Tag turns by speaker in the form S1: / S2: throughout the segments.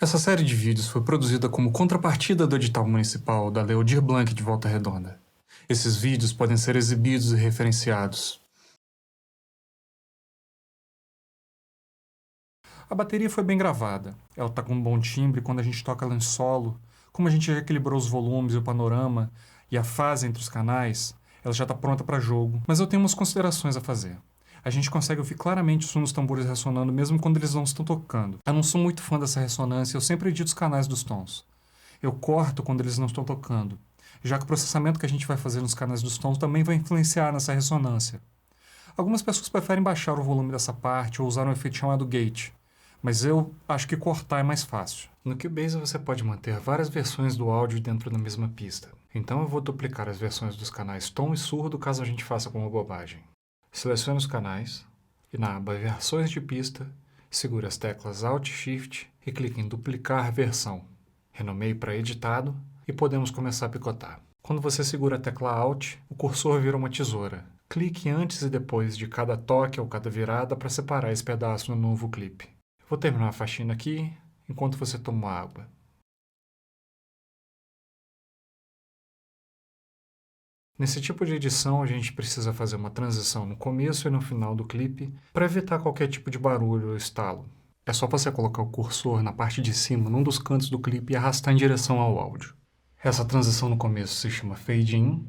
S1: Essa série de vídeos foi produzida como contrapartida do edital municipal da Lei Aldir Blanc de Volta Redonda. Esses vídeos podem ser exibidos e referenciados. A bateria foi bem gravada. Ela está com um bom timbre quando a gente toca ela em solo. Como a gente já equilibrou os volumes e o panorama e a fase entre os canais, ela já está pronta para jogo. Mas eu tenho umas considerações a fazer. A gente consegue ouvir claramente o som dos tambores ressonando mesmo quando eles não estão tocando. Eu não sou muito fã dessa ressonância, eu sempre edito os canais dos tons. Eu corto quando eles não estão tocando, já que o processamento que a gente vai fazer nos canais dos tons também vai influenciar nessa ressonância. Algumas pessoas preferem baixar o volume dessa parte ou usar um efeito chamado gate, mas eu acho que cortar é mais fácil. No Cubase você pode manter várias versões do áudio dentro da mesma pista. Então eu vou duplicar as versões dos canais tom e surdo caso a gente faça como bobagem. Selecione os canais e na aba Versões de pista, segure as teclas Alt e Shift e clique em Duplicar versão. Renomeie para Editado e podemos começar a picotar. Quando você segura a tecla Alt, o cursor vira uma tesoura. Clique antes e depois de cada toque ou cada virada para separar esse pedaço no novo clipe. Vou terminar a faxina aqui enquanto você toma água. Nesse tipo de edição, a gente precisa fazer uma transição no começo e no final do clipe para evitar qualquer tipo de barulho ou estalo. É só você colocar o cursor na parte de cima, num dos cantos do clipe e arrastar em direção ao áudio. Essa transição no começo se chama Fade In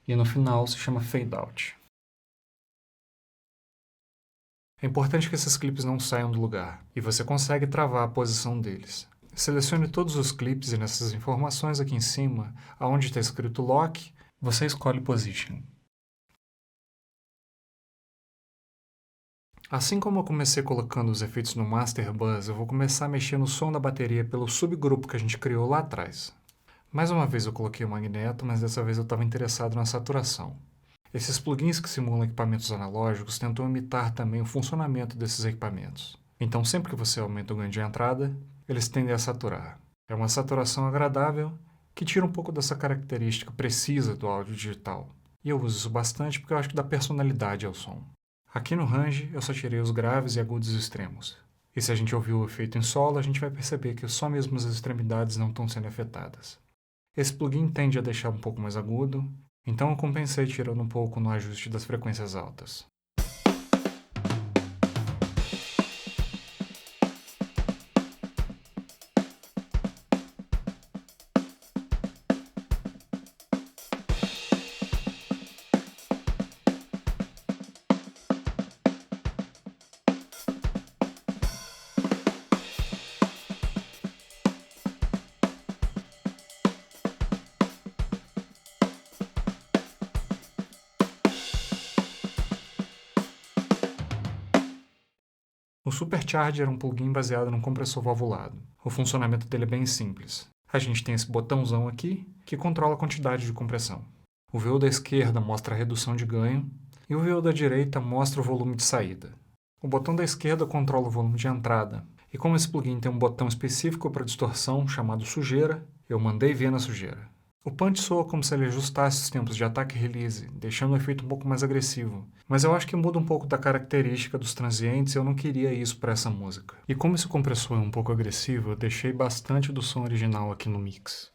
S1: e no final se chama Fade Out. É importante que esses clipes não saiam do lugar e você consegue travar a posição deles. Selecione todos os clipes e nessas informações aqui em cima, aonde está escrito Lock, você escolhe Position. Assim como eu comecei colocando os efeitos no Master Bus, eu vou começar a mexer no som da bateria pelo subgrupo que a gente criou lá atrás. Mais uma vez eu coloquei o magneto, mas dessa vez eu estava interessado na saturação. Esses plugins que simulam equipamentos analógicos tentam imitar também o funcionamento desses equipamentos. Então sempre que você aumenta o ganho de entrada, eles tendem a saturar. É uma saturação agradável que tira um pouco dessa característica precisa do áudio digital. E eu uso isso bastante porque eu acho que dá personalidade ao som. Aqui no range eu só tirei os graves e agudos extremos. E se a gente ouvir o efeito em solo, a gente vai perceber que só mesmo as extremidades não estão sendo afetadas. Esse plugin tende a deixar um pouco mais agudo, então eu compensei tirando um pouco no ajuste das frequências altas. O Supercharger é um plugin baseado num compressor valvulado. O funcionamento dele é bem simples. A gente tem esse botãozão aqui, que controla a quantidade de compressão. O VO da esquerda mostra a redução de ganho, e o VO da direita mostra o volume de saída. O botão da esquerda controla o volume de entrada, e como esse plugin tem um botão específico para distorção, chamado sujeira, eu mandei ver na sujeira. O punch soa como se ele ajustasse os tempos de ataque e release, deixando o efeito um pouco mais agressivo. Mas eu acho que muda um pouco da característica dos transientes e eu não queria isso para essa música. E como esse compressor é um pouco agressivo, eu deixei bastante do som original aqui no mix.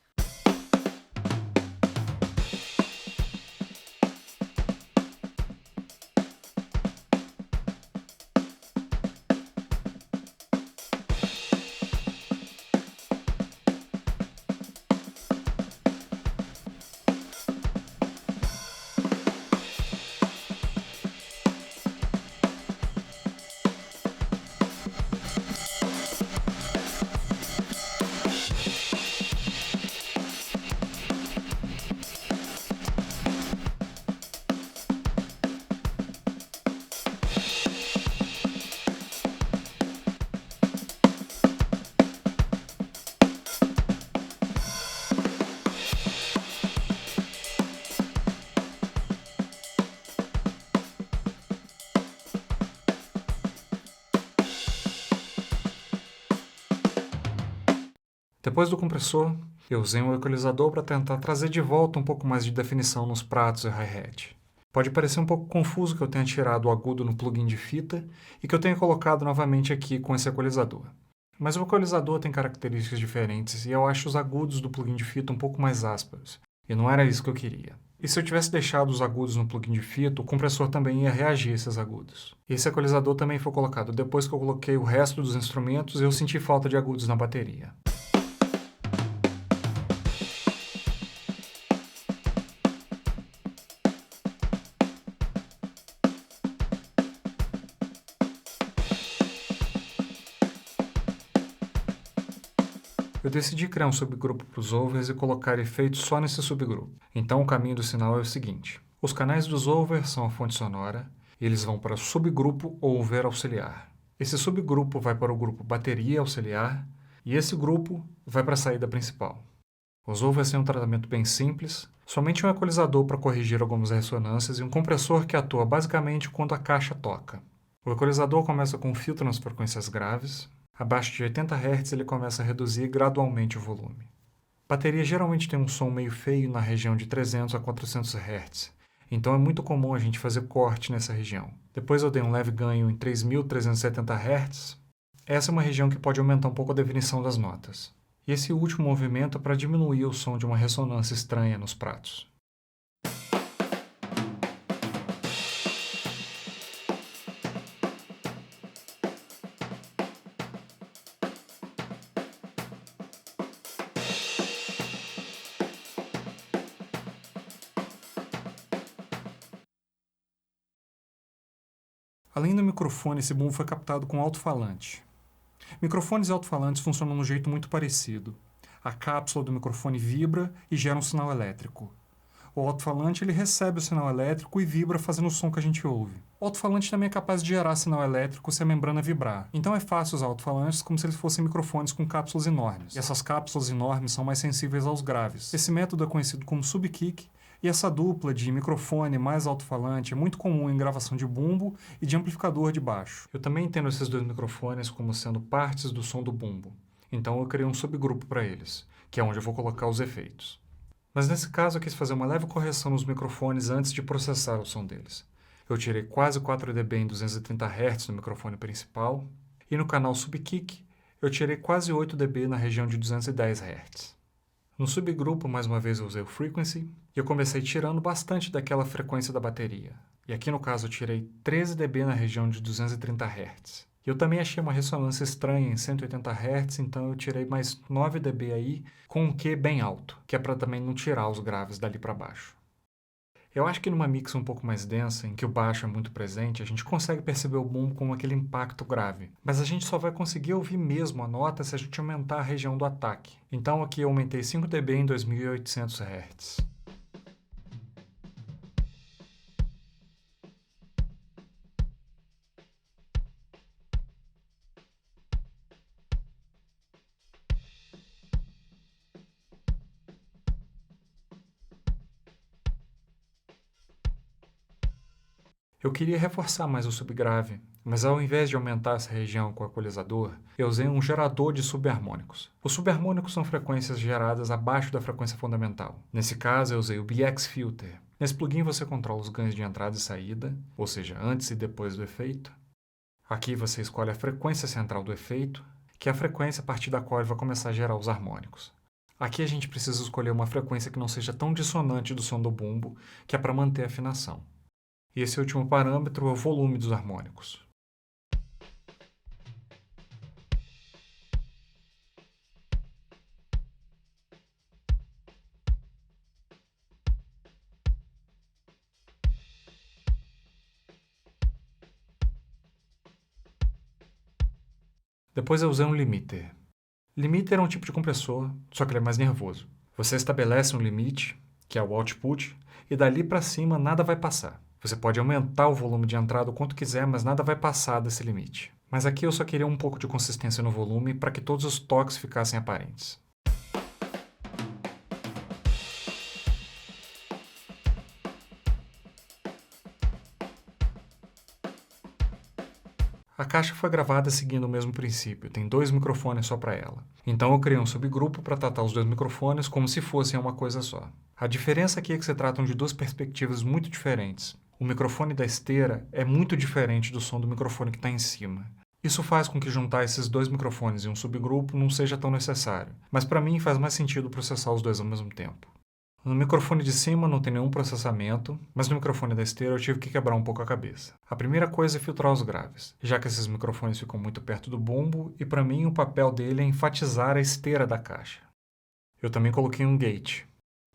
S1: Depois do compressor, eu usei um equalizador para tentar trazer de volta um pouco mais de definição nos pratos e hi-hat. Pode parecer um pouco confuso que eu tenha tirado o agudo no plugin de fita e que eu tenha colocado novamente aqui com esse equalizador. Mas o equalizador tem características diferentes e eu acho os agudos do plugin de fita um pouco mais ásperos. E não era isso que eu queria. E se eu tivesse deixado os agudos no plugin de fita, o compressor também ia reagir a esses agudos. Esse equalizador também foi colocado depois que eu coloquei o resto dos instrumentos e eu senti falta de agudos na bateria. Eu decidi criar um subgrupo para os overs e colocar efeitos só nesse subgrupo. Então o caminho do sinal é o seguinte: os canais dos overs são a fonte sonora e eles vão para o subgrupo over auxiliar. Esse subgrupo vai para o grupo bateria auxiliar e esse grupo vai para a saída principal. Os overs têm um tratamento bem simples, somente um equalizador para corrigir algumas ressonâncias e um compressor que atua basicamente quando a caixa toca. O equalizador começa com um filtro nas frequências graves. Abaixo de 80 Hz ele começa a reduzir gradualmente o volume. Bateria geralmente tem um som meio feio na região de 300 a 400 Hz, então é muito comum a gente fazer corte nessa região. Depois eu dei um leve ganho em 3.370 Hz. Essa é uma região que pode aumentar um pouco a definição das notas. E esse último movimento é para diminuir o som de uma ressonância estranha nos pratos. Além do microfone, esse boom foi captado com alto-falante. Microfones e alto-falantes funcionam de um jeito muito parecido. A cápsula do microfone vibra e gera um sinal elétrico. O alto-falante ele recebe o sinal elétrico e vibra fazendo o som que a gente ouve. O alto-falante também é capaz de gerar sinal elétrico se a membrana vibrar. Então é fácil usar alto-falantes como se eles fossem microfones com cápsulas enormes. E essas cápsulas enormes são mais sensíveis aos graves. Esse método é conhecido como subkick, e essa dupla de microfone mais alto-falante é muito comum em gravação de bumbo e de amplificador de baixo. Eu também entendo esses dois microfones como sendo partes do som do bumbo. Então eu criei um subgrupo para eles, que é onde eu vou colocar os efeitos. Mas nesse caso eu quis fazer uma leve correção nos microfones antes de processar o som deles. Eu tirei quase 4 dB em 230 Hz no microfone principal, e no canal subkick eu tirei quase 8 dB na região de 210 Hz. No subgrupo, mais uma vez, eu usei o frequency e eu comecei tirando bastante daquela frequência da bateria. E aqui no caso eu tirei 13 dB na região de 230 Hz. Eu também achei uma ressonância estranha em 180 Hz, então eu tirei mais 9 dB aí com um Q bem alto, que é para também não tirar os graves dali para baixo. Eu acho que numa mix um pouco mais densa, em que o baixo é muito presente, a gente consegue perceber o bumbo com aquele impacto grave. Mas a gente só vai conseguir ouvir mesmo a nota se a gente aumentar a região do ataque. Então aqui eu aumentei 5 dB em 2800 Hz. Eu queria reforçar mais o subgrave, mas ao invés de aumentar essa região com o equalizador, eu usei um gerador de subharmônicos. Os subharmônicos são frequências geradas abaixo da frequência fundamental. Nesse caso, eu usei o BX Filter. Nesse plugin você controla os ganhos de entrada e saída, ou seja, antes e depois do efeito. Aqui você escolhe a frequência central do efeito, que é a frequência a partir da qual ele vai começar a gerar os harmônicos. Aqui a gente precisa escolher uma frequência que não seja tão dissonante do som do bumbo, que é para manter a afinação. E esse último parâmetro é o volume dos harmônicos. Depois eu usei um limiter. Limiter é um tipo de compressor, só que ele é mais nervoso. Você estabelece um limite, que é o output, e dali para cima nada vai passar. Você pode aumentar o volume de entrada o quanto quiser, mas nada vai passar desse limite. Mas aqui eu só queria um pouco de consistência no volume para que todos os toques ficassem aparentes. A caixa foi gravada seguindo o mesmo princípio, tem 2 microfones só para ela. Então eu criei um subgrupo para tratar os 2 microfones como se fossem uma coisa só. A diferença aqui é que se tratam de 2 perspectivas muito diferentes. O microfone da esteira é muito diferente do som do microfone que está em cima. Isso faz com que juntar esses 2 microfones em um subgrupo não seja tão necessário, mas para mim faz mais sentido processar os 2 ao mesmo tempo. No microfone de cima não tem nenhum processamento, mas no microfone da esteira eu tive que quebrar um pouco a cabeça. A primeira coisa é filtrar os graves, já que esses microfones ficam muito perto do bumbo e para mim o papel dele é enfatizar a esteira da caixa. Eu também coloquei um gate.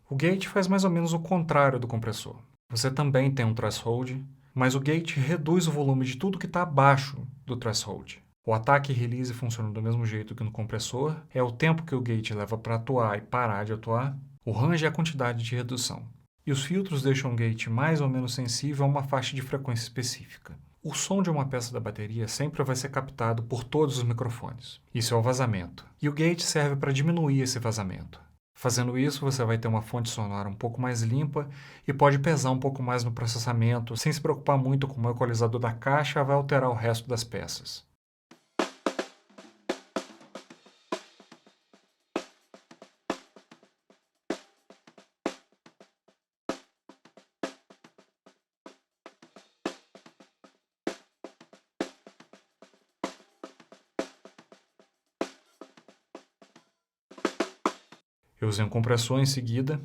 S1: O gate faz mais ou menos o contrário do compressor. Você também tem um threshold, mas o gate reduz o volume de tudo que está abaixo do threshold. O ataque e release funcionam do mesmo jeito que no compressor, é o tempo que o gate leva para atuar e parar de atuar, o range é a quantidade de redução. E os filtros deixam o gate mais ou menos sensível a uma faixa de frequência específica. O som de uma peça da bateria sempre vai ser captado por todos os microfones. Isso é o vazamento. E o gate serve para diminuir esse vazamento. Fazendo isso, você vai ter uma fonte sonora um pouco mais limpa e pode pesar um pouco mais no processamento, sem se preocupar muito com o equalizador da caixa vai alterar o resto das peças. Eu usei um compressor em seguida.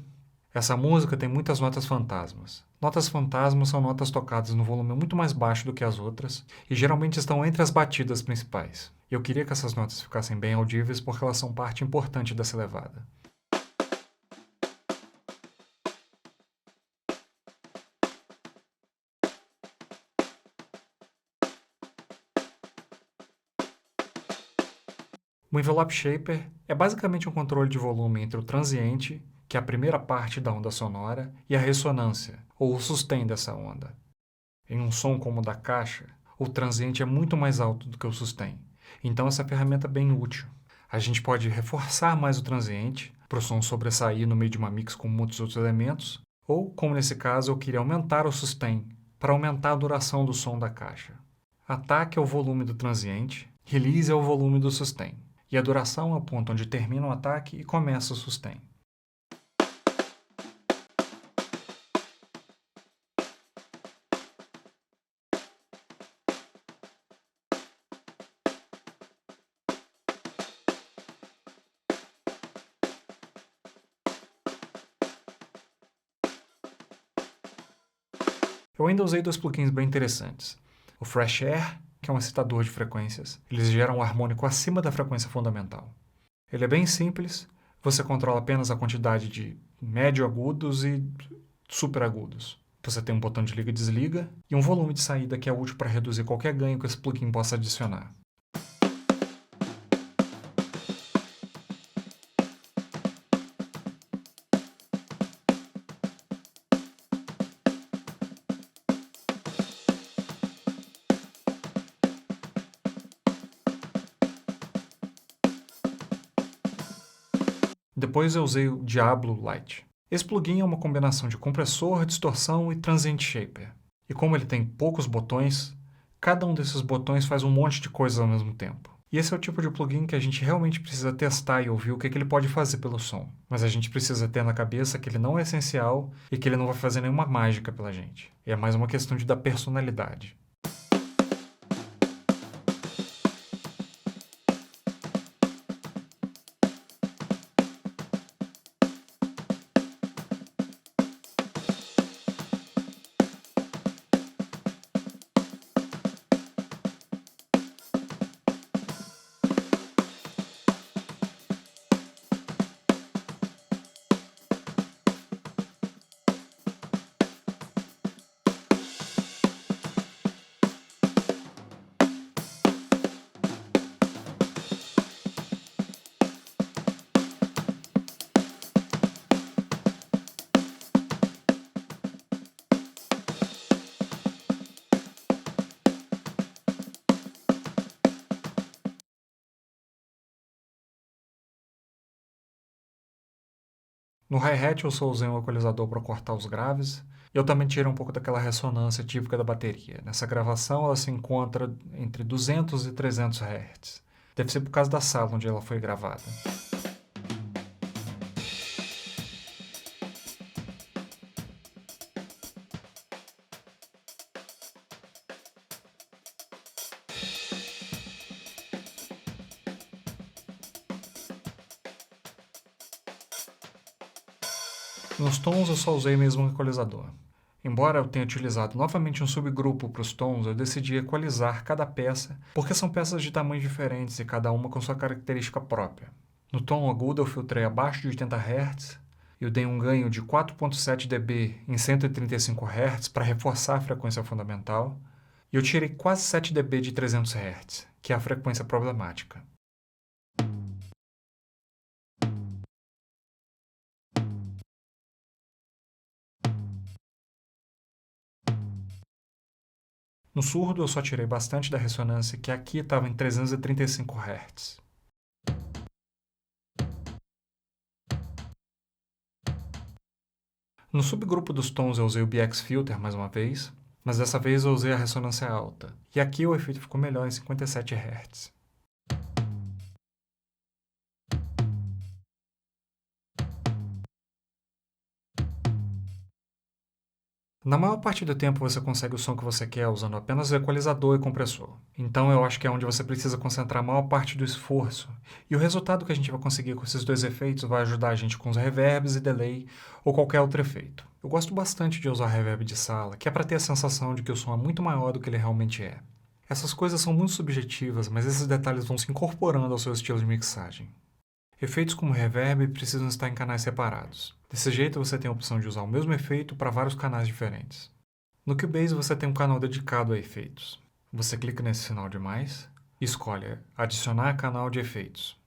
S1: Essa música tem muitas notas fantasmas. Notas fantasmas são notas tocadas no volume muito mais baixo do que as outras e geralmente estão entre as batidas principais. Eu queria que essas notas ficassem bem audíveis porque elas são parte importante dessa levada. O Envelope Shaper é basicamente um controle de volume entre o transiente, que é a primeira parte da onda sonora, e a ressonância, ou o sustain dessa onda. Em um som como o da caixa, o transiente é muito mais alto do que o sustain, então essa ferramenta é bem útil. A gente pode reforçar mais o transiente, para o som sobressair no meio de uma mix com muitos outros elementos, ou, como nesse caso, eu queria aumentar o sustain, para aumentar a duração do som da caixa. Ataque é o volume do transiente, release é o volume do sustain. E a duração é o ponto onde termina o ataque e começa o sustain. Eu ainda usei 2 plugins bem interessantes. O Fresh Air, que é um excitador de frequências. Eles geram um harmônico acima da frequência fundamental. Ele é bem simples, você controla apenas a quantidade de médio agudos e super agudos. Você tem um botão de liga e desliga e um volume de saída que é útil para reduzir qualquer ganho que esse plugin possa adicionar. Depois eu usei o Diablo Lite. Esse plugin é uma combinação de compressor, distorção e transient shaper. E como ele tem poucos botões, cada um desses botões faz um monte de coisas ao mesmo tempo. E esse é o tipo de plugin que a gente realmente precisa testar e ouvir o que ele pode fazer pelo som. Mas a gente precisa ter na cabeça que ele não é essencial e que ele não vai fazer nenhuma mágica pela gente. É mais uma questão de dar personalidade. No hi-hat eu só usei um equalizador para cortar os graves, Eu também tirei um pouco daquela ressonância típica da bateria. Nessa gravação ela se encontra entre 200 e 300 Hz. Deve ser por causa da sala onde ela foi gravada. Nos tons eu só usei mesmo um equalizador. Embora eu tenha utilizado novamente um subgrupo para os tons, eu decidi equalizar cada peça, porque são peças de tamanhos diferentes e cada uma com sua característica própria. No tom agudo eu filtrei abaixo de 80 Hz, eu dei um ganho de 4.7 dB em 135 Hz para reforçar a frequência fundamental, e eu tirei quase 7 dB de 300 Hz, que é a frequência problemática. No surdo eu só tirei bastante da ressonância, que aqui estava em 335 Hz. No subgrupo dos tons eu usei o BX Filter mais uma vez, mas dessa vez eu usei a ressonância alta. E aqui o efeito ficou melhor em 57 Hz. Na maior parte do tempo você consegue o som que você quer usando apenas o equalizador e compressor. Então eu acho que é onde você precisa concentrar a maior parte do esforço. E o resultado que a gente vai conseguir com esses dois efeitos vai ajudar a gente com os reverbs e delay ou qualquer outro efeito. Eu gosto bastante de usar reverb de sala, que é para ter a sensação de que o som é muito maior do que ele realmente é. Essas coisas são muito subjetivas, mas esses detalhes vão se incorporando ao seu estilo de mixagem. Efeitos como reverb precisam estar em canais separados. Desse jeito você tem a opção de usar o mesmo efeito para vários canais diferentes. No Cubase você tem um canal dedicado a efeitos. Você clica nesse sinal de mais e escolhe adicionar canal de efeitos.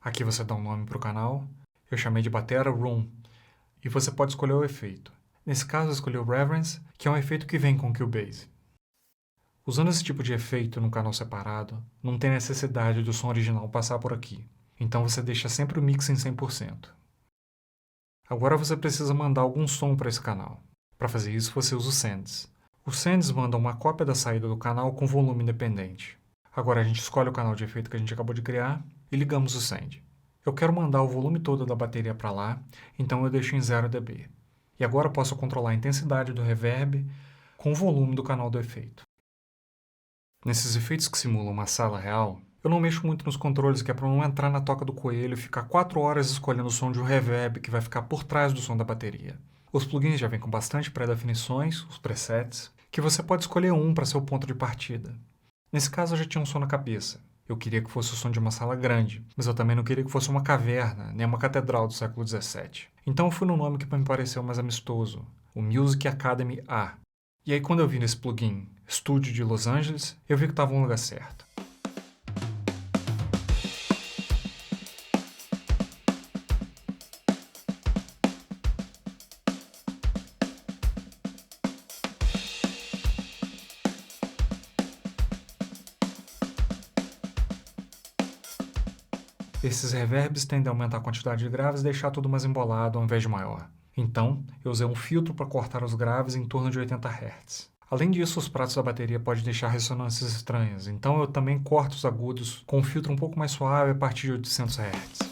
S1: Aqui você dá um nome para o canal, eu chamei de Batera Room, e você pode escolher o efeito. Nesse caso eu escolhi o Reverence, que é um efeito que vem com o Cubase. Usando esse tipo de efeito num canal separado, não tem necessidade do som original passar por aqui. Então você deixa sempre o mix em 100%. Agora você precisa mandar algum som para esse canal. Para fazer isso você usa o Sends. O Sends manda uma cópia da saída do canal com volume independente. Agora a gente escolhe o canal de efeito que a gente acabou de criar e ligamos o Send. Eu quero mandar o volume todo da bateria para lá, então eu deixo em 0 dB. E agora eu posso controlar a intensidade do reverb com o volume do canal do efeito. Nesses efeitos que simulam uma sala real, eu não mexo muito nos controles, que é para não entrar na toca do coelho e ficar 4 horas escolhendo o som de um reverb que vai ficar por trás do som da bateria. Os plugins já vêm com bastante pré-definições, os presets, que você pode escolher um para ser o ponto de partida. Nesse caso eu já tinha um som na cabeça. Eu queria que fosse o som de uma sala grande, mas eu também não queria que fosse uma caverna, nem uma catedral do século XVII. Então eu fui no nome que me pareceu mais amistoso, o Music Academy A. E aí quando eu vi nesse plugin Studio de Los Angeles, eu vi que estava no lugar certo. Esses reverbs tendem a aumentar a quantidade de graves e deixar tudo mais embolado ao invés de maior. Então, eu usei um filtro para cortar os graves em torno de 80 Hz. Além disso, os pratos da bateria podem deixar ressonâncias estranhas, então eu também corto os agudos com um filtro um pouco mais suave a partir de 800 Hz.